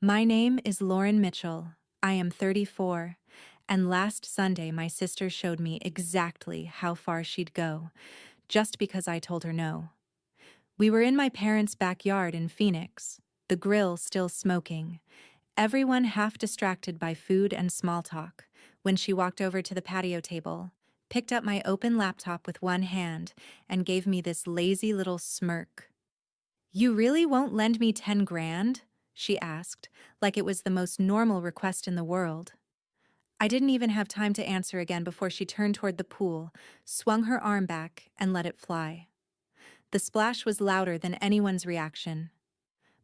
My name is Lauren Mitchell. I am 34, and last Sunday my sister showed me exactly how far she'd go, just because I told her no. We were in my parents' backyard in Phoenix, the grill still smoking, everyone half distracted by food and small talk, when she walked over to the patio table, picked up my open laptop with one hand, and gave me this lazy little smirk. "You really won't lend me 10 grand?" she asked, like it was the most normal request in the world. I didn't even have time to answer again before she turned toward the pool, swung her arm back, and let it fly. The splash was louder than anyone's reaction.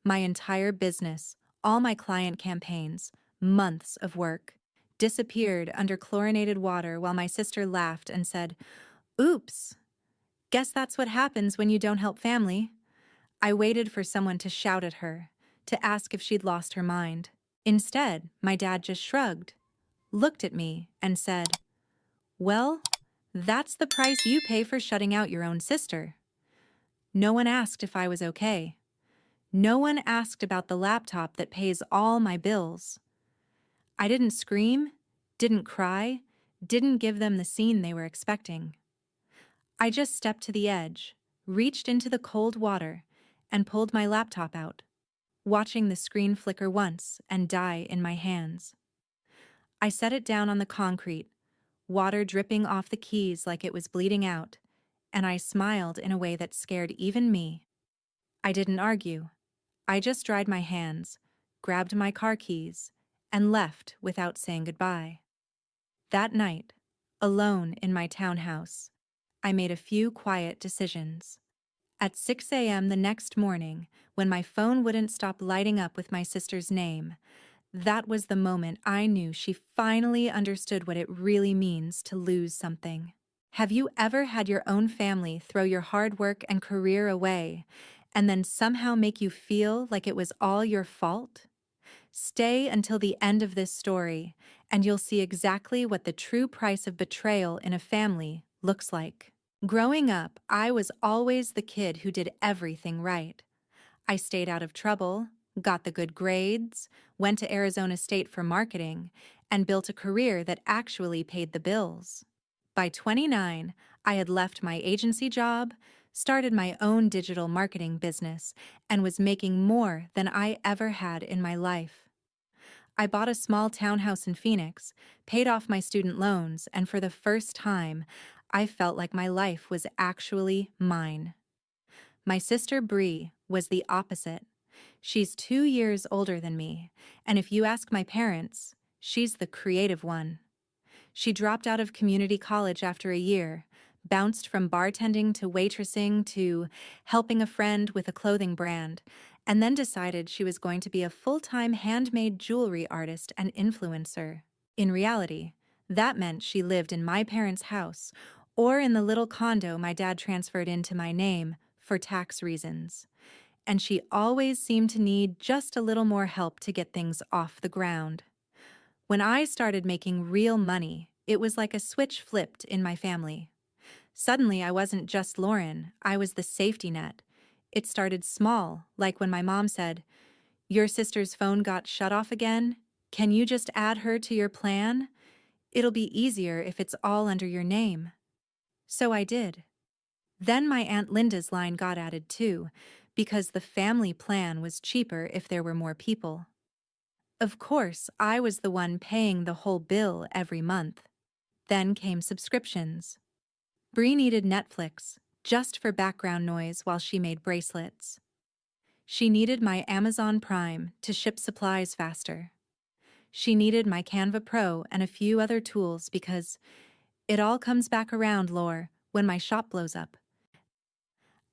My entire business, all my client campaigns, months of work, disappeared under chlorinated water while my sister laughed and said, "Oops, guess that's what happens when you don't help family." I waited for someone to shout at her, to ask if she'd lost her mind. Instead, my dad just shrugged, looked at me, and said, "Well, that's the price you pay for shutting out your own sister." No one asked if I was okay. No one asked about the laptop that pays all my bills. I didn't scream, didn't cry, didn't give them the scene they were expecting. I just stepped to the edge, reached into the cold water, and pulled my laptop out, watching the screen flicker once and die in my hands. I set it down on the concrete, water dripping off the keys like it was bleeding out, and I smiled in a way that scared even me. I didn't argue. I just dried my hands, grabbed my car keys, and left without saying goodbye. That night, alone in my townhouse, I made a few quiet decisions. At 6 a.m. the next morning, when my phone wouldn't stop lighting up with my sister's name, that was the moment I knew she finally understood what it really means to lose something. Have you ever had your own family throw your hard work and career away, and then somehow make you feel like it was all your fault? Stay until the end of this story, and you'll see exactly what the true price of betrayal in a family looks like. Growing up, I was always the kid who did everything right. I stayed out of trouble, got the good grades, went to Arizona State for marketing, and built a career that actually paid the bills. By 29, I had left my agency job, started my own digital marketing business, and was making more than I ever had in my life. I bought a small townhouse in Phoenix, paid off my student loans, and for the first time, I felt like my life was actually mine. My sister Bree was the opposite. She's 2 years older than me, and if you ask my parents, she's the creative one. She dropped out of community college after a year, bounced from bartending to waitressing to helping a friend with a clothing brand, and then decided she was going to be a full-time handmade jewelry artist and influencer. In reality, that meant she lived in my parents' house or in the little condo my dad transferred into my name for tax reasons. And she always seemed to need just a little more help to get things off the ground. When I started making real money, it was like a switch flipped in my family. Suddenly, I wasn't just Lauren, I was the safety net. It started small, like when my mom said, "Your sister's phone got shut off again. Can you just add her to your plan? It'll be easier if it's all under your name." So I did. Then my Aunt Linda's line got added too, because the family plan was cheaper if there were more people. Of course, I was the one paying the whole bill every month. Then came subscriptions. Bree needed Netflix, just for background noise while she made bracelets. She needed my Amazon Prime to ship supplies faster. She needed my Canva Pro and a few other tools because it all comes back around, Lore, when my shop blows up.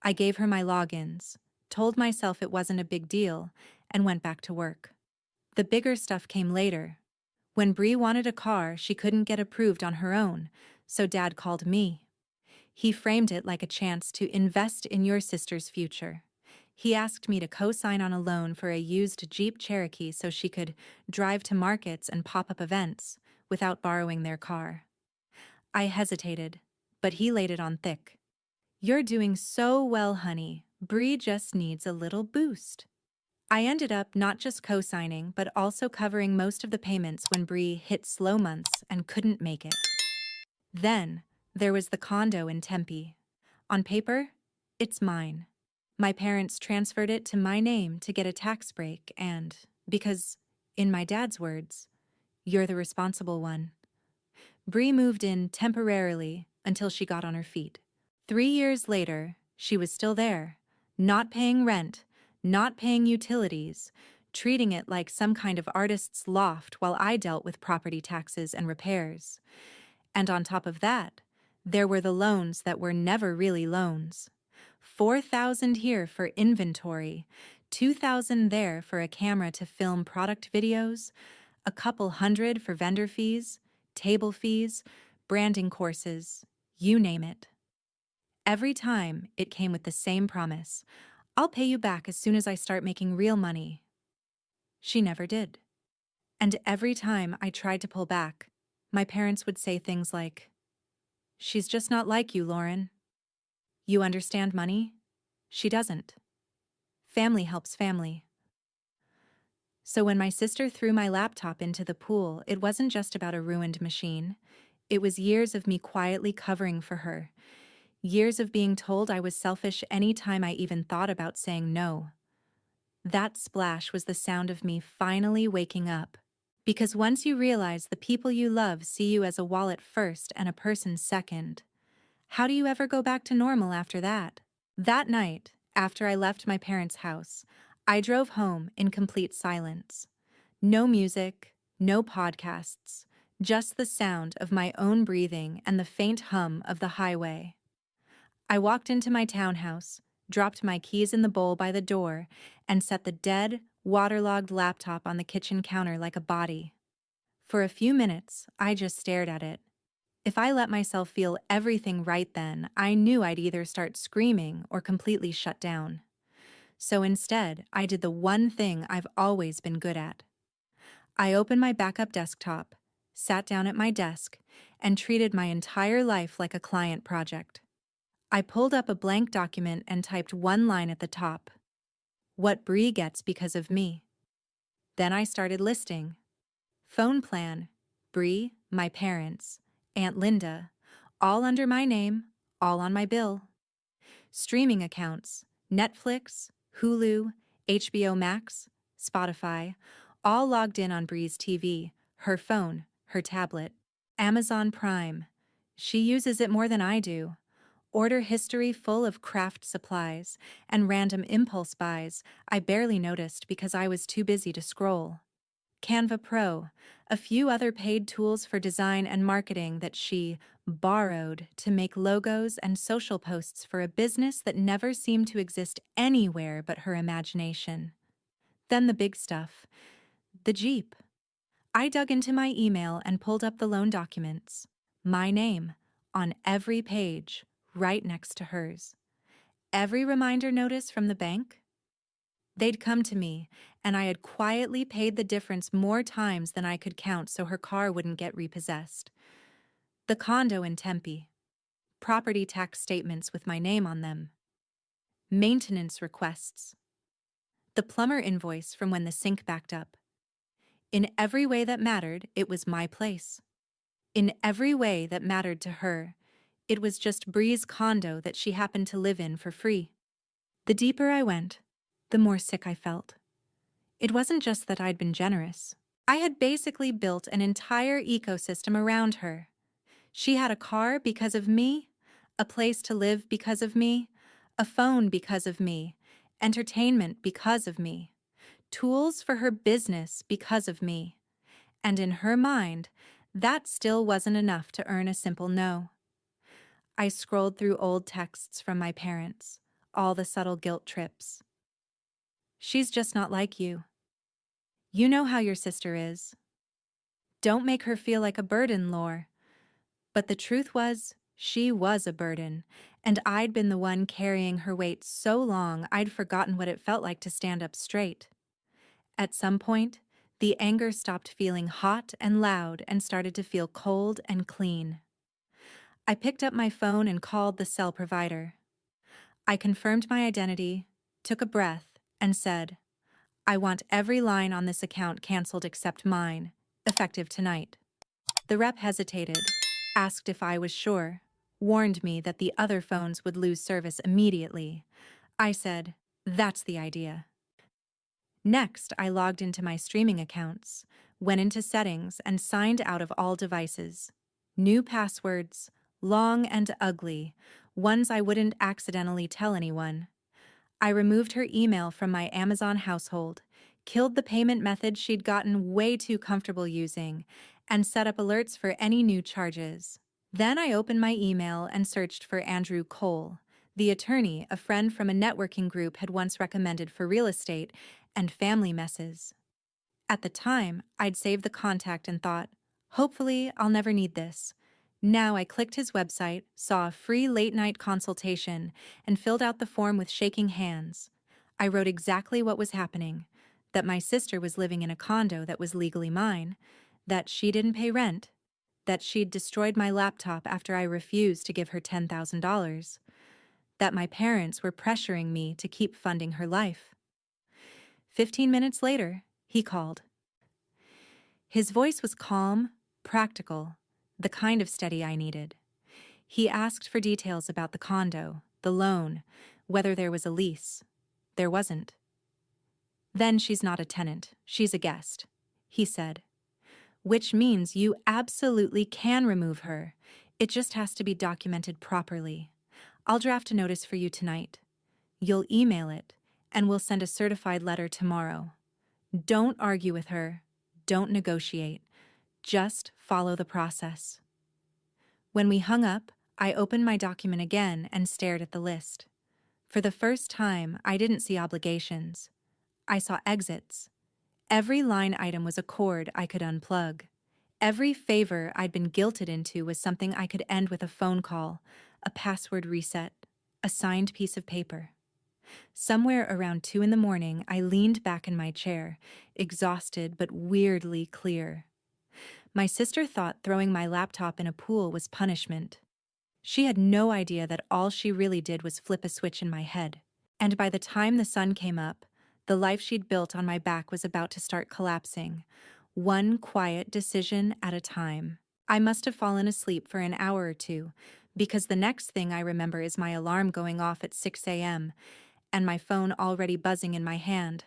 I gave her my logins, told myself it wasn't a big deal, and went back to work. The bigger stuff came later. When Bree wanted a car she couldn't get approved on her own, so Dad called me. He framed it like a chance to invest in your sister's future. He asked me to co-sign on a loan for a used Jeep Cherokee so she could drive to markets and pop-up events without borrowing their car. I hesitated, but he laid it on thick. "You're doing so well, honey. Bree just needs a little boost." I ended up not just co-signing, but also covering most of the payments when Bree hit slow months and couldn't make it. Then, there was the condo in Tempe. On paper, it's mine. My parents transferred it to my name to get a tax break and, because, in my dad's words, you're the responsible one. Bree moved in temporarily until she got on her feet. 3 years later, she was still there, not paying rent, not paying utilities, treating it like some kind of artist's loft while I dealt with property taxes and repairs. And on top of that, there were the loans that were never really loans. $4,000 here for inventory, $2,000 there for a camera to film product videos, a couple hundred for vendor fees, table fees, branding courses, you name it. Every time, it came with the same promise: I'll pay you back as soon as I start making real money. She never did. And every time I tried to pull back, my parents would say things like, "She's just not like you, Lauren. You understand money? She doesn't. Family helps family." So when my sister threw my laptop into the pool, it wasn't just about a ruined machine. It was years of me quietly covering for her. Years of being told I was selfish any time I even thought about saying no. That splash was the sound of me finally waking up. Because once you realize the people you love see you as a wallet first and a person second, how do you ever go back to normal after that? That night, after I left my parents' house, I drove home in complete silence. No music, no podcasts, just the sound of my own breathing and the faint hum of the highway. I walked into my townhouse, dropped my keys in the bowl by the door, and set the dead, waterlogged laptop on the kitchen counter like a body. For a few minutes, I just stared at it. If I let myself feel everything right then, I knew I'd either start screaming or completely shut down. So instead, I did the one thing I've always been good at. I opened my backup desktop, sat down at my desk, and treated my entire life like a client project. I pulled up a blank document and typed one line at the top: what Bree gets because of me. Then I started listing. Phone plan, Bree, my parents, Aunt Linda, all under my name, all on my bill. Streaming accounts, Netflix, Hulu, HBO Max, Spotify, all logged in on Bree's TV, her phone, her tablet. Amazon Prime. She uses it more than I do. Order history full of craft supplies and random impulse buys I barely noticed because I was too busy to scroll. Canva Pro, a few other paid tools for design and marketing that she borrowed to make logos and social posts for a business that never seemed to exist anywhere but her imagination. Then the big stuff, the Jeep. I dug into my email and pulled up the loan documents. My name, on every page, right next to hers. Every reminder notice from the bank. They'd come to me, and I had quietly paid the difference more times than I could count so her car wouldn't get repossessed. The condo in Tempe. Property tax statements with my name on them. Maintenance requests. The plumber invoice from when the sink backed up. In every way that mattered, it was my place. In every way that mattered to her, it was just Bree's condo that she happened to live in for free. The deeper I went, the more sick I felt. It wasn't just that I'd been generous. I had basically built an entire ecosystem around her. She had a car because of me, a place to live because of me, a phone because of me, entertainment because of me, tools for her business because of me. And in her mind, that still wasn't enough to earn a simple no. I scrolled through old texts from my parents, all the subtle guilt trips. She's just not like you. You know how your sister is. Don't make her feel like a burden, Lore. But the truth was, she was a burden, and I'd been the one carrying her weight so long I'd forgotten what it felt like to stand up straight. At some point, the anger stopped feeling hot and loud and started to feel cold and clean. I picked up my phone and called the cell provider. I confirmed my identity, took a breath, and said, I want every line on this account canceled except mine, effective tonight. The rep hesitated, asked if I was sure, warned me that the other phones would lose service immediately. I said, that's the idea. Next, I logged into my streaming accounts, went into settings, and signed out of all devices. New passwords, long and ugly, ones I wouldn't accidentally tell anyone. I removed her email from my Amazon household, killed the payment method she'd gotten way too comfortable using, and set up alerts for any new charges. Then I opened my email and searched for Andrew Cole, the attorney a friend from a networking group had once recommended for real estate and family messes. At the time, I'd saved the contact and thought, hopefully I'll never need this. Now I clicked his website, saw a free late-night consultation, and filled out the form with shaking hands. I wrote exactly what was happening, that my sister was living in a condo that was legally mine, that she didn't pay rent, that she'd destroyed my laptop after I refused to give her $10,000, that my parents were pressuring me to keep funding her life. 15 minutes later, he called. His voice was calm, practical, the kind of steady I needed. He asked for details about the condo, the loan, whether there was a lease. There wasn't. Then she's not a tenant, she's a guest, he said. Which means you absolutely can remove her. It just has to be documented properly. I'll draft a notice for you tonight. You'll email it, and we'll send a certified letter tomorrow. Don't argue with her. Don't negotiate. Just follow the process. When we hung up, I opened my document again and stared at the list. For the first time, I didn't see obligations. I saw exits. Every line item was a cord I could unplug. Every favor I'd been guilted into was something I could end with a phone call, a password reset, a signed piece of paper. Somewhere around 2 a.m, I leaned back in my chair, exhausted but weirdly clear. My sister thought throwing my laptop in a pool was punishment. She had no idea that all she really did was flip a switch in my head. And by the time the sun came up, the life she'd built on my back was about to start collapsing, one quiet decision at a time. I must have fallen asleep for an hour or two, because the next thing I remember is my alarm going off at 6 a.m., and my phone already buzzing in my hand.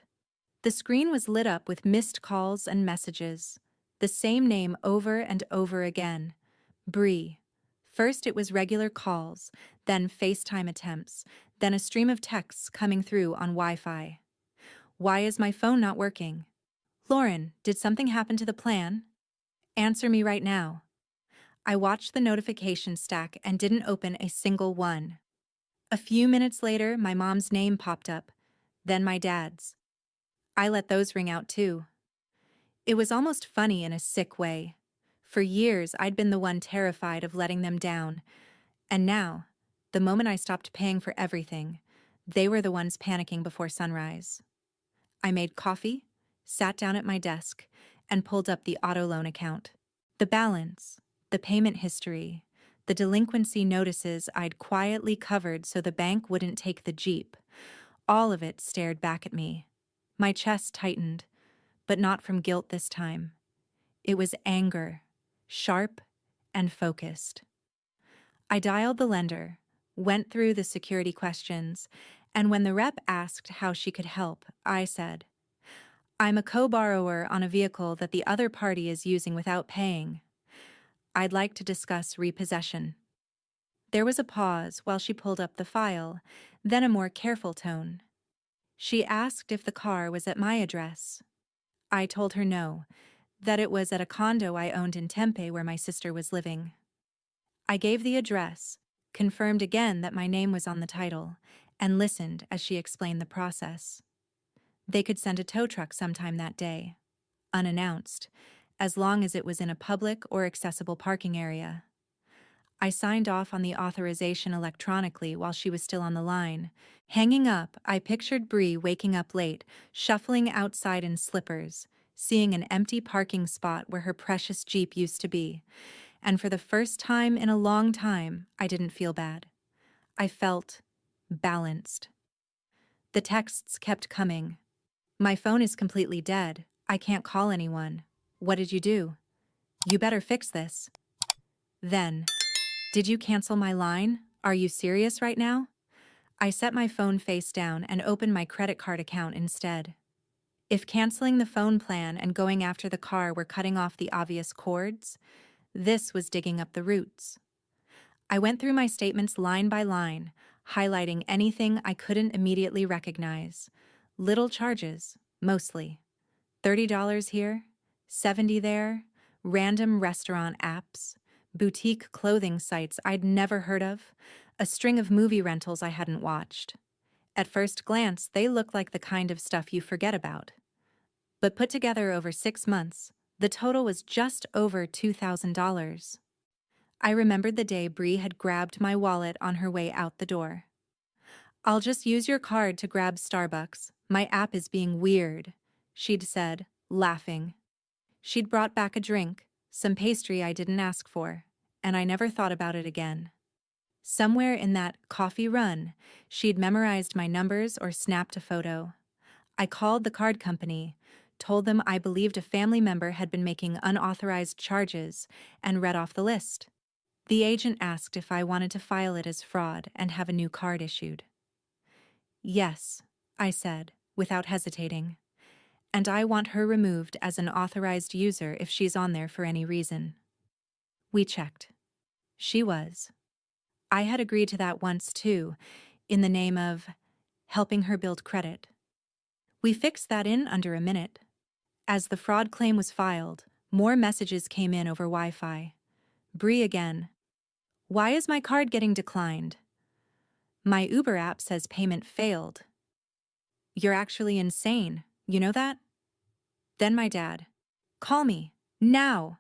The screen was lit up with missed calls and messages. The same name over and over again. Bree. First it was regular calls, then FaceTime attempts, then a stream of texts coming through on Wi-Fi. Why is my phone not working? Lauren, did something happen to the plan? Answer me right now. I watched the notifications stack and didn't open a single one. A few minutes later, my mom's name popped up, then my dad's. I let those ring out too. It was almost funny in a sick way. For years, I'd been the one terrified of letting them down. And now, the moment I stopped paying for everything, they were the ones panicking before sunrise. I made coffee, sat down at my desk, and pulled up the auto loan account. The balance, the payment history, the delinquency notices I'd quietly covered so the bank wouldn't take the Jeep. All of it stared back at me. My chest tightened, but not from guilt this time. It was anger, sharp and focused. I dialed the lender, went through the security questions, and when the rep asked how she could help, I said, I'm a co-borrower on a vehicle that the other party is using without paying. I'd like to discuss repossession. There was a pause while she pulled up the file, then a more careful tone. She asked if the car was at my address. I told her no, that it was at a condo I owned in Tempe where my sister was living. I gave the address, confirmed again that my name was on the title, and listened as she explained the process. They could send a tow truck sometime that day, unannounced, as long as it was in a public or accessible parking area. I signed off on the authorization electronically while she was still on the line. Hanging up, I pictured Bree waking up late, shuffling outside in slippers, seeing an empty parking spot where her precious Jeep used to be. And for the first time in a long time, I didn't feel bad. I felt balanced. The texts kept coming. My phone is completely dead. I can't call anyone. What did you do? You better fix this. Then, did you cancel my line? Are you serious right now? I set my phone face down and opened my credit card account instead. If canceling the phone plan and going after the car were cutting off the obvious cords, this was digging up the roots. I went through my statements line by line, highlighting anything I couldn't immediately recognize. Little charges, mostly. $30 here, $70 there, random restaurant apps, boutique clothing sites I'd never heard of, a string of movie rentals I hadn't watched. At first glance, they looked like the kind of stuff you forget about. But put together over 6 months, the total was just over $2,000. I remembered the day Bree had grabbed my wallet on her way out the door. "I'll just use your card to grab Starbucks. My app is being weird," she'd said, laughing. She'd brought back a drink, some pastry I didn't ask for, and I never thought about it again. Somewhere in that coffee run, she'd memorized my numbers or snapped a photo. I called the card company, told them I believed a family member had been making unauthorized charges, and read off the list. The agent asked if I wanted to file it as fraud and have a new card issued. "Yes," I said, without hesitating. "And I want her removed as an authorized user if she's on there for any reason." We checked. She was. I had agreed to that once, too, in the name of helping her build credit. We fixed that in under a minute. As the fraud claim was filed, more messages came in over Wi-Fi. Bree again. "Why is my card getting declined?" "My Uber app says payment failed." "You're actually insane. You know that?" Then my dad. "Call me. Now."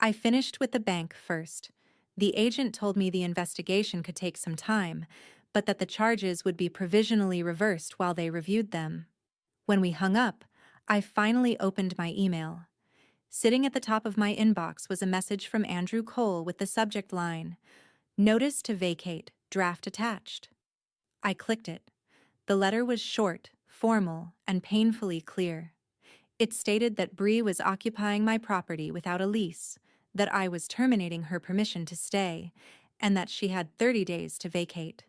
I finished with the bank first. The agent told me the investigation could take some time, but that the charges would be provisionally reversed while they reviewed them. When we hung up, I finally opened my email. Sitting at the top of my inbox was a message from Andrew Cole with the subject line, "Notice to vacate, draft attached." I clicked it. The letter was short, formal, and painfully clear. It stated that Bree was occupying my property without a lease, that I was terminating her permission to stay, and that she had 30 days to vacate.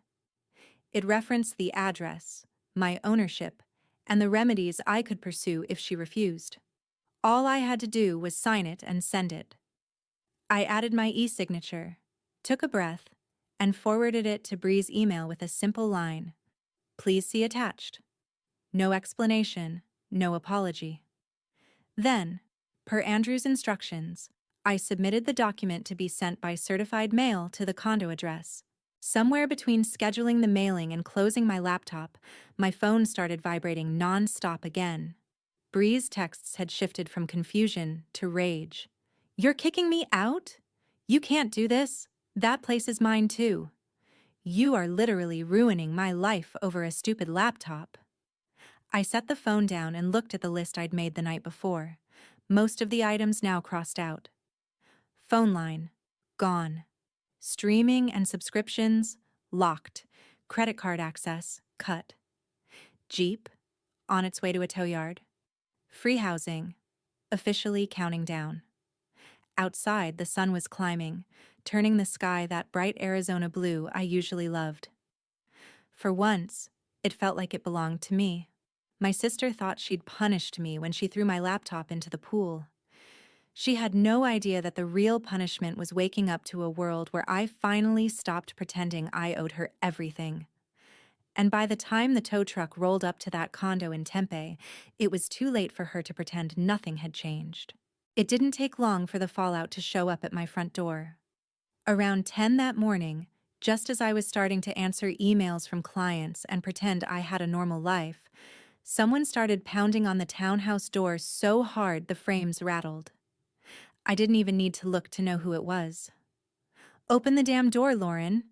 It referenced the address, my ownership, and the remedies I could pursue if she refused. All I had to do was sign it and send it. I added my e-signature, took a breath, and forwarded it to Bree's email with a simple line, "Please see attached." No explanation, no apology. Then, per Andrew's instructions, I submitted the document to be sent by certified mail to the condo address. Somewhere between scheduling the mailing and closing my laptop, my phone started vibrating non-stop again. Bree's texts had shifted from confusion to rage. "You're kicking me out? You can't do this. That place is mine too. You are literally ruining my life over a stupid laptop." I set the phone down and looked at the list I'd made the night before. Most of the items now crossed out. Phone line, gone. Streaming and subscriptions, locked. Credit card access, cut. Jeep, on its way to a tow yard. Free housing, officially counting down. Outside, the sun was climbing, turning the sky that bright Arizona blue I usually loved. For once, it felt like it belonged to me. My sister thought she'd punished me when she threw my laptop into the pool. She had no idea that the real punishment was waking up to a world where I finally stopped pretending I owed her everything. And by the time the tow truck rolled up to that condo in Tempe, it was too late for her to pretend nothing had changed. It didn't take long for the fallout to show up at my front door. Around 10 that morning, just as I was starting to answer emails from clients and pretend I had a normal life, someone started pounding on the townhouse door so hard the frames rattled. I didn't even need to look to know who it was. "Open the damn door, Lauren."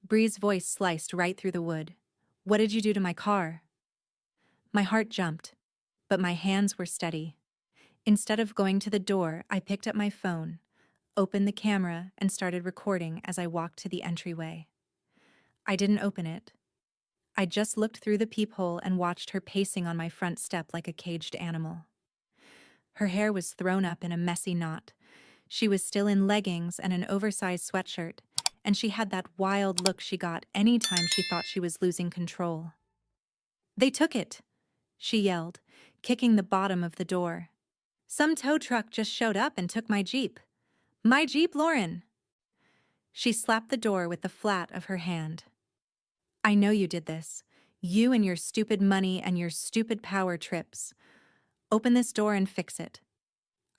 Bree's voice sliced right through the wood. "What did you do to my car?" My heart jumped, but my hands were steady. Instead of going to the door, I picked up my phone, opened the camera, and started recording as I walked to the entryway. I didn't open it. I just looked through the peephole and watched her pacing on my front step like a caged animal. Her hair was thrown up in a messy knot. She was still in leggings and an oversized sweatshirt, and she had that wild look she got any time she thought she was losing control. "They took it!" she yelled, kicking the bottom of the door. "Some tow truck just showed up and took my Jeep. My Jeep, Lauren!" She slapped the door with the flat of her hand. "I know you did this. You and your stupid money and your stupid power trips. Open this door and fix it."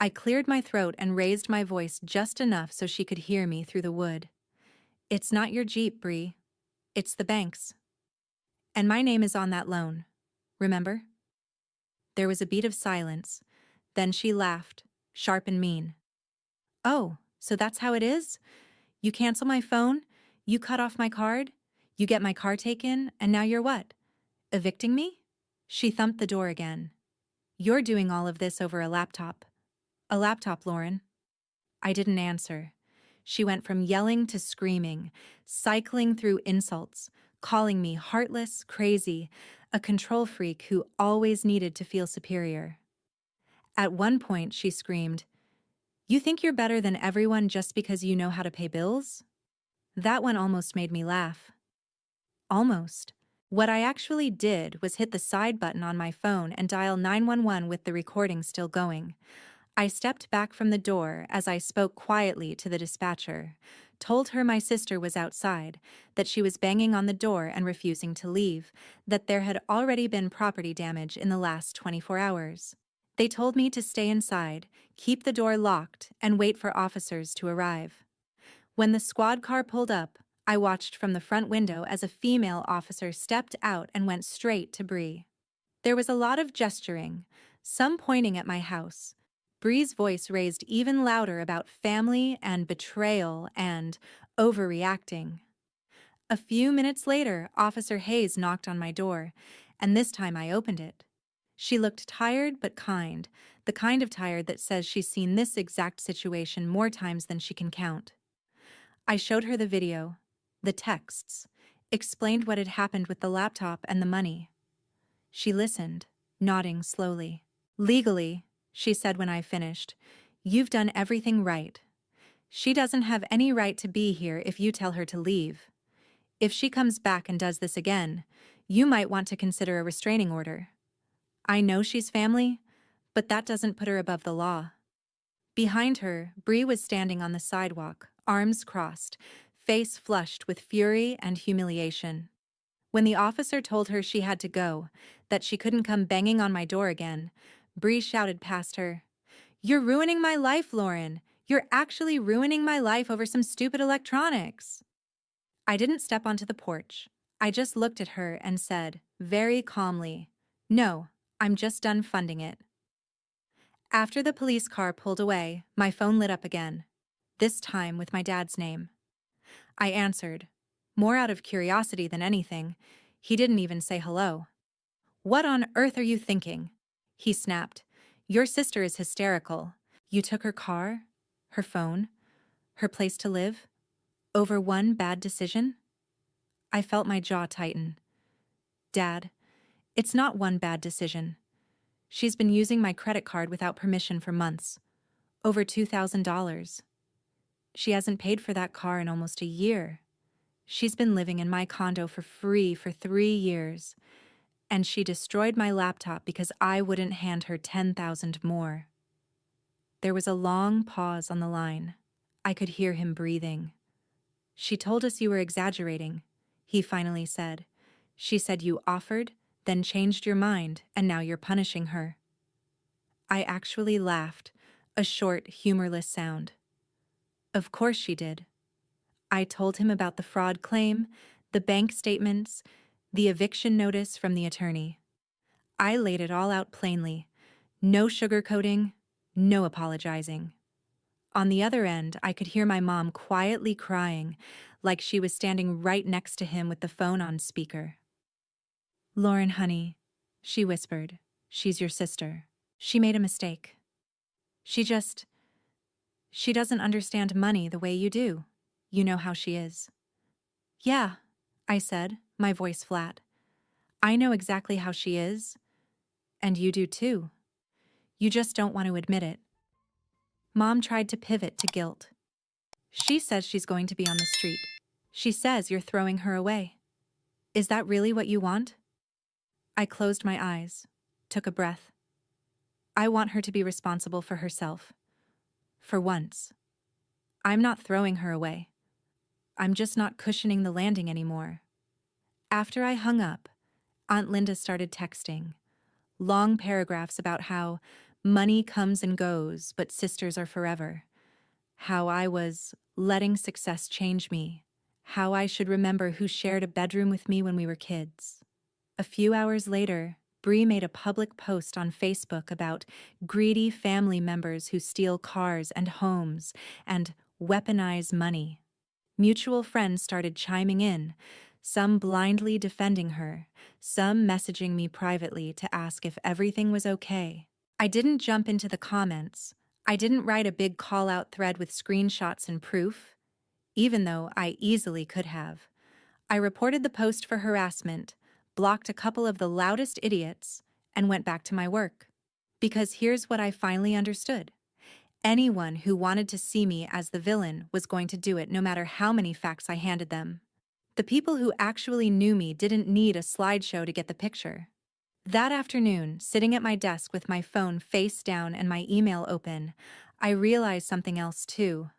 I cleared my throat and raised my voice just enough so she could hear me through the wood. "It's not your Jeep, Bree. It's the bank's. And my name is on that loan. Remember?" There was a beat of silence. Then she laughed, sharp and mean. "Oh, so that's how it is? You cancel my phone, you cut off my card, you get my car taken, and now you're what? Evicting me?" She thumped the door again. "You're doing all of this over a laptop. A laptop, Lauren." I didn't answer. She went from yelling to screaming, cycling through insults, calling me heartless, crazy, a control freak who always needed to feel superior. At one point, she screamed, "You think you're better than everyone just because you know how to pay bills?" That one almost made me laugh. Almost. What I actually did was hit the side button on my phone and dial 911 with the recording still going. I stepped back from the door as I spoke quietly to the dispatcher, told her my sister was outside, that she was banging on the door and refusing to leave, that there had already been property damage in the last 24 hours. They told me to stay inside, keep the door locked, and wait for officers to arrive. When the squad car pulled up, I watched from the front window as a female officer stepped out and went straight to Bree. There was a lot of gesturing, some pointing at my house. Bree's voice raised even louder about family and betrayal and overreacting. A few minutes later, Officer Hayes knocked on my door, and this time I opened it. She looked tired but kind, the kind of tired that says she's seen this exact situation more times than she can count. I showed her the video, the texts, explained what had happened with the laptop and the money. She listened, nodding slowly. "Legally," she said when I finished, "you've done everything right. She doesn't have any right to be here if you tell her to leave. If she comes back and does this again, you might want to consider a restraining order. I know she's family, but that doesn't put her above the law." Behind her, Bree was standing on the sidewalk, arms crossed, face flushed with fury and humiliation. When the officer told her she had to go, that she couldn't come banging on my door again, Bree shouted past her, "You're ruining my life, Lauren. You're actually ruining my life over some stupid electronics." I didn't step onto the porch. I just looked at her and said, very calmly, "No, I'm just done funding it." After the police car pulled away, my phone lit up again, this time with my dad's name. I answered, more out of curiosity than anything. He didn't even say hello. "What on earth are you thinking?" he snapped. "Your sister is hysterical. You took her car, her phone, her place to live, over one bad decision?" I felt my jaw tighten. "Dad, it's not one bad decision. She's been using my credit card without permission for months. Over $2,000. She hasn't paid for that car in almost a year. She's been living in my condo for free for 3 years. And she destroyed my laptop because I wouldn't hand her $10,000 more." There was a long pause on the line. I could hear him breathing. "She told us you were exaggerating," he finally said. "She said you offered, then changed your mind, and now you're punishing her." I actually laughed, a short, humorless sound. Of course she did. I told him about the fraud claim, the bank statements, the eviction notice from the attorney. I laid it all out plainly. No sugarcoating, no apologizing. On the other end, I could hear my mom quietly crying, like she was standing right next to him with the phone on speaker. "Lauren, honey," she whispered, "she's your sister. She made a mistake. She doesn't understand money the way you do. You know how she is." "Yeah," I said, my voice flat. I know exactly how she is, and you do too. You just don't want to admit it. Mom tried to pivot to guilt. She says she's going to be on the street. She says you're throwing her away. Is that really what you want? I closed my eyes, took a breath. I want her to be responsible for herself. For once. I'm not throwing her away. I'm just not cushioning the landing anymore. After I hung up, Aunt Linda started texting. Long paragraphs about how money comes and goes, but sisters are forever. How I was letting success change me. How I should remember who shared a bedroom with me when we were kids. A few hours later, Bree made a public post on Facebook about greedy family members who steal cars and homes and weaponize money. Mutual friends started chiming in, some blindly defending her, some messaging me privately to ask if everything was okay. I didn't jump into the comments. I didn't write a big call-out thread with screenshots and proof, even though I easily could have. I reported the post for harassment, blocked a couple of the loudest idiots, and went back to my work. Because here's what I finally understood. Anyone who wanted to see me as the villain was going to do it no matter how many facts I handed them. The people who actually knew me didn't need a slideshow to get the picture. That afternoon, sitting at my desk with my phone face down and my email open, I realized something else too.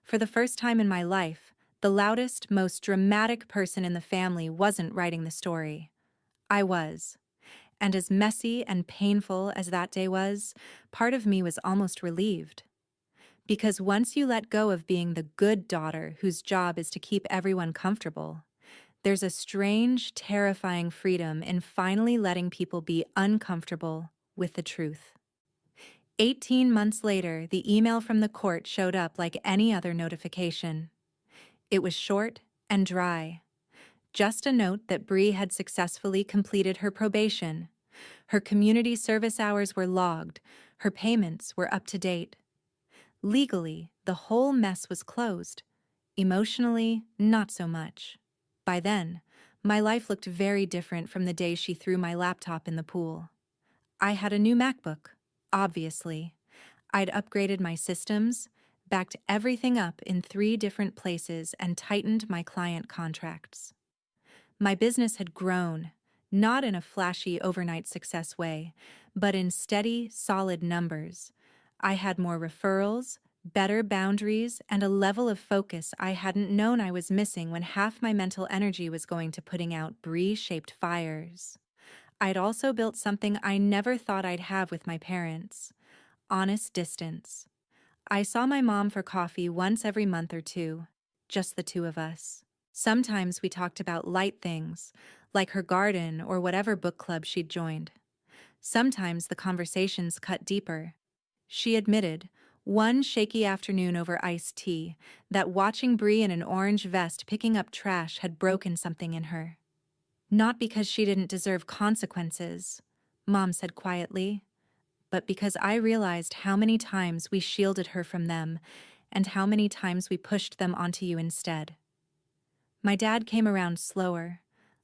For the first time in my life, the loudest, most dramatic person in the family wasn't writing the story. I was. And as messy and painful as that day was, part of me was almost relieved. Because once you let go of being the good daughter whose job is to keep everyone comfortable, there's a strange, terrifying freedom in finally letting people be uncomfortable with the truth. 18 months later, the email from the court showed up like any other notification. It was short and dry. Just a note that Bree had successfully completed her probation. Her community service hours were logged. Her payments were up to date. Legally, the whole mess was closed. Emotionally, not so much. By then, my life looked very different from the day she threw my laptop in the pool. I had a new MacBook, obviously. I'd upgraded my systems, backed everything up in 3 different places, and tightened my client contracts. My business had grown, not in a flashy overnight success way, but in steady, solid numbers. I had more referrals, better boundaries, and a level of focus I hadn't known I was missing when half my mental energy was going to putting out Bree-shaped fires. I'd also built something I never thought I'd have with my parents: honest distance. I saw my mom for coffee once every month or two, just the two of us. Sometimes we talked about light things, like her garden or whatever book club she'd joined. Sometimes the conversations cut deeper. She admitted, one shaky afternoon over iced tea, that watching Bree in an orange vest picking up trash had broken something in her. Not because she didn't deserve consequences, Mom said quietly, but because I realized how many times we shielded her from them and how many times we pushed them onto you instead. My dad came around slower,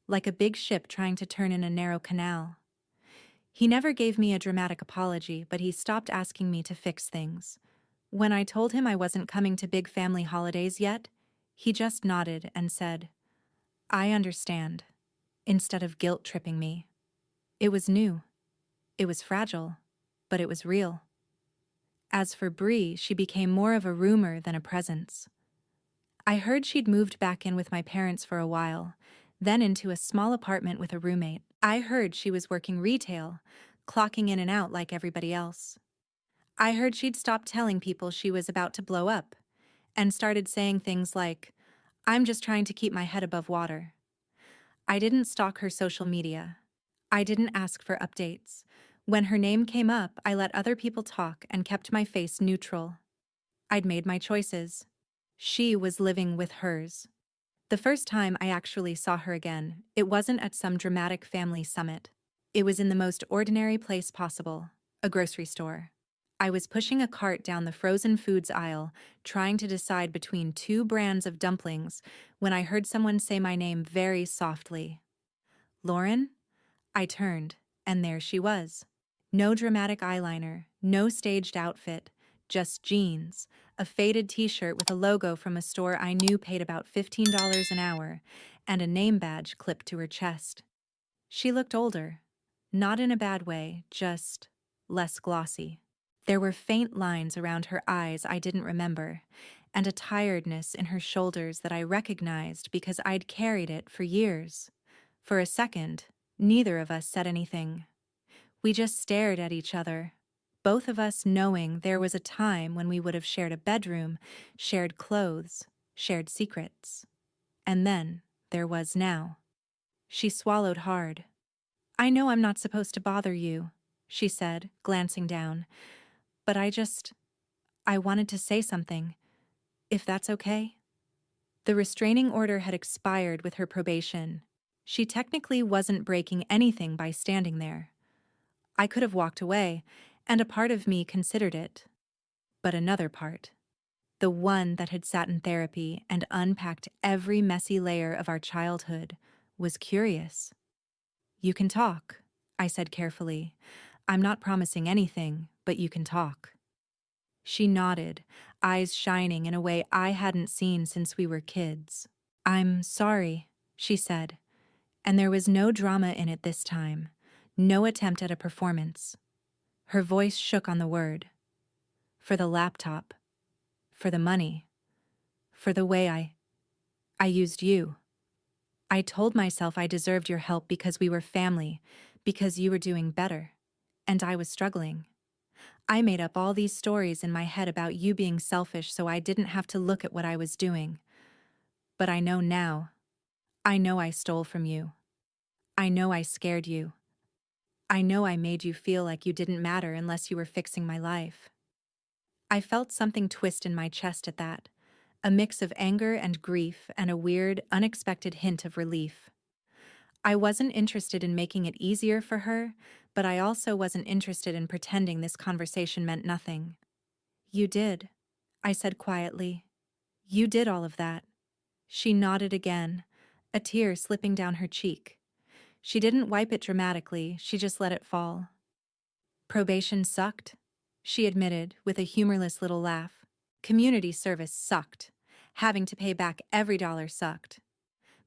like a big ship trying to turn in a narrow canal. He never gave me a dramatic apology, but he stopped asking me to fix things. When I told him I wasn't coming to big family holidays yet, he just nodded and said, "I understand," instead of guilt-tripping me. It was new. It was fragile, but it was real. As for Bree, she became more of a rumor than a presence. I heard she'd moved back in with my parents for a while, then into a small apartment with a roommate. I heard she was working retail, clocking in and out like everybody else. I heard she'd stopped telling people she was about to blow up, and started saying things like, "I'm just trying to keep my head above water." I didn't stalk her social media. I didn't ask for updates. When her name came up, I let other people talk and kept my face neutral. I'd made my choices. She was living with hers. The first time I actually saw her again, it wasn't at some dramatic family summit. It was in the most ordinary place possible, a grocery store. I was pushing a cart down the frozen foods aisle, trying to decide between 2 brands of dumplings, when I heard someone say my name very softly. "Lauren?" I turned, and there she was. No dramatic eyeliner, no staged outfit, just jeans, a faded t-shirt with a logo from a store I knew paid about $15 an hour, and a name badge clipped to her chest. She looked older. Not in a bad way, just less glossy. There were faint lines around her eyes I didn't remember, and a tiredness in her shoulders that I recognized because I'd carried it for years. For a second, neither of us said anything. We just stared at each other, both of us knowing there was a time when we would have shared a bedroom, shared clothes, shared secrets. And then there was now. She swallowed hard. "I know I'm not supposed to bother you," she said, glancing down, "but I wanted to say something, if that's okay." The restraining order had expired with her probation. She technically wasn't breaking anything by standing there. I could have walked away, and a part of me considered it. But another part, the one that had sat in therapy and unpacked every messy layer of our childhood, was curious. "You can talk," I said carefully. "I'm not promising anything, but you can talk." She nodded, eyes shining in a way I hadn't seen since we were kids. "I'm sorry," she said, and there was no drama in it this time, no attempt at a performance. Her voice shook on the word. "For the laptop, for the money, for the way I used you. I told myself I deserved your help because we were family, because you were doing better, and I was struggling. I made up all these stories in my head about you being selfish so I didn't have to look at what I was doing. But I know now. I know I stole from you. I know I scared you. I know I made you feel like you didn't matter unless you were fixing my life." I felt something twist in my chest at that, a mix of anger and grief and a weird, unexpected hint of relief. I wasn't interested in making it easier for her, but I also wasn't interested in pretending this conversation meant nothing. "You did," I said quietly. "You did all of that." She nodded again, a tear slipping down her cheek. She didn't wipe it dramatically, she just let it fall. "Probation sucked," she admitted with a humorless little laugh. "Community service sucked. Having to pay back every dollar sucked.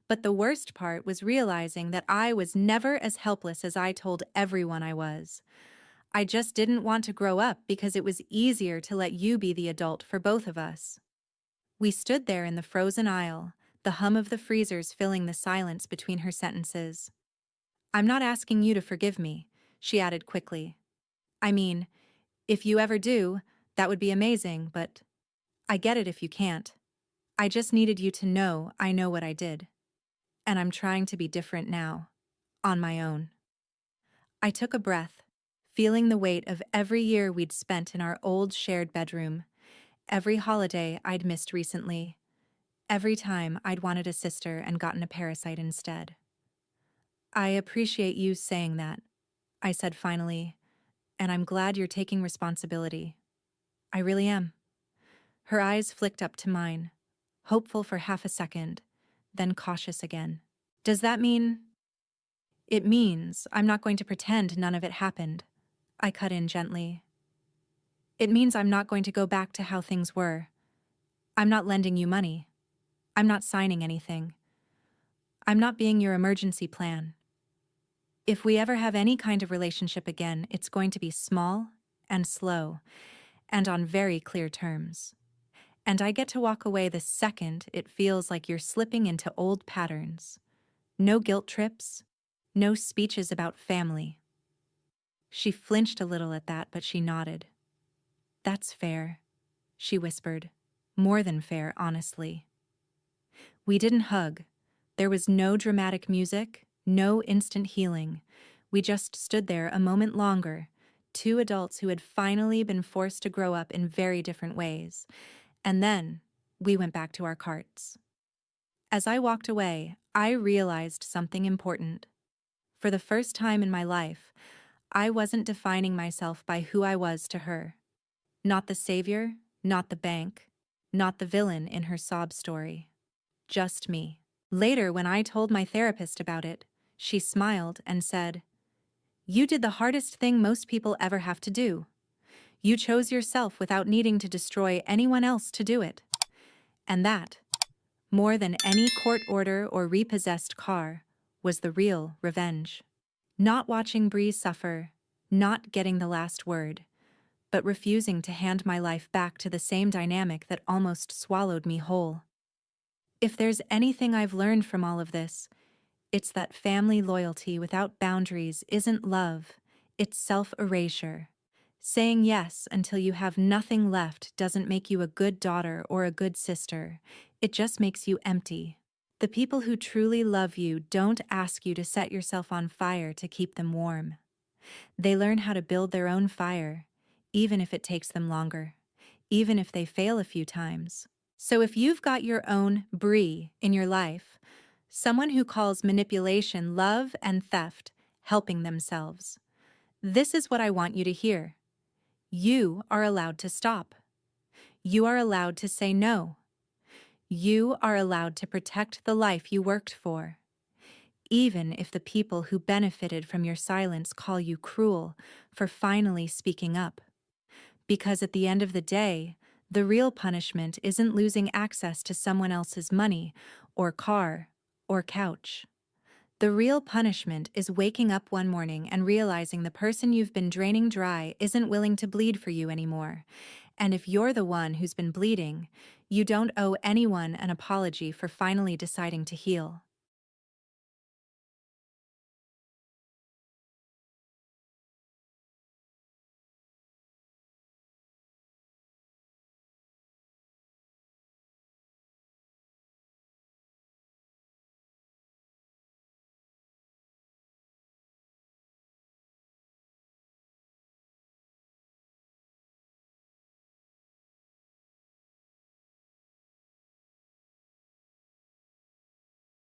But the worst part was realizing that I was never as helpless as I told everyone I was. I just didn't want to grow up because it was easier to let you be the adult for both of us." We stood there in the frozen aisle, the hum of the freezers filling the silence between her sentences. "I'm not asking you to forgive me," she added quickly. "I mean, if you ever do, that would be amazing, but I get it if you can't. I just needed you to know I know what I did. And I'm trying to be different now, on my own." I took a breath, feeling the weight of every year we'd spent in our old shared bedroom, every holiday I'd missed recently, every time I'd wanted a sister and gotten a parasite instead. "I appreciate you saying that," I said finally, "and I'm glad you're taking responsibility. I really am." Her eyes flicked up to mine, hopeful for half a second, then cautious again. "Does that mean—" "It means I'm not going to pretend none of it happened," I cut in gently. "It means I'm not going to go back to how things were. I'm not lending you money. I'm not signing anything. I'm not being your emergency plan. If we ever have any kind of relationship again, it's going to be small and slow, and on very clear terms. And I get to walk away the second it feels like you're slipping into old patterns. No guilt trips, no speeches about family." She flinched a little at that, but she nodded. "That's fair," she whispered. "More than fair, honestly." We didn't hug. There was no dramatic music, no instant healing. We just stood there a moment longer, two adults who had finally been forced to grow up in very different ways. And then we went back to our carts. As I walked away, I realized something important. For the first time in my life, I wasn't defining myself by who I was to her. Not the savior, not the bank, not the villain in her sob story. Just me. Later, when I told my therapist about it, she smiled and said, You did the hardest thing most people ever have to do. You chose yourself without needing to destroy anyone else to do it. And that, more than any court order or repossessed car, was the real revenge. Not watching Bree suffer, not getting the last word, but refusing to hand my life back to the same dynamic that almost swallowed me whole. If there's anything I've learned from all of this, it's that family loyalty without boundaries isn't love, it's self-erasure. Saying yes until you have nothing left doesn't make you a good daughter or a good sister, it just makes you empty. The people who truly love you don't ask you to set yourself on fire to keep them warm. They learn how to build their own fire, even if it takes them longer, even if they fail a few times. So if you've got your own Bree in your life, someone who calls manipulation love and theft helping themselves, this is what I want you to hear. You are allowed to stop. You are allowed to say no. You are allowed to protect the life you worked for. Even if the people who benefited from your silence call you cruel for finally speaking up. Because at the end of the day, the real punishment isn't losing access to someone else's money, or car, or couch. The real punishment is waking up one morning and realizing the person you've been draining dry isn't willing to bleed for you anymore. And if you're the one who's been bleeding, you don't owe anyone an apology for finally deciding to heal.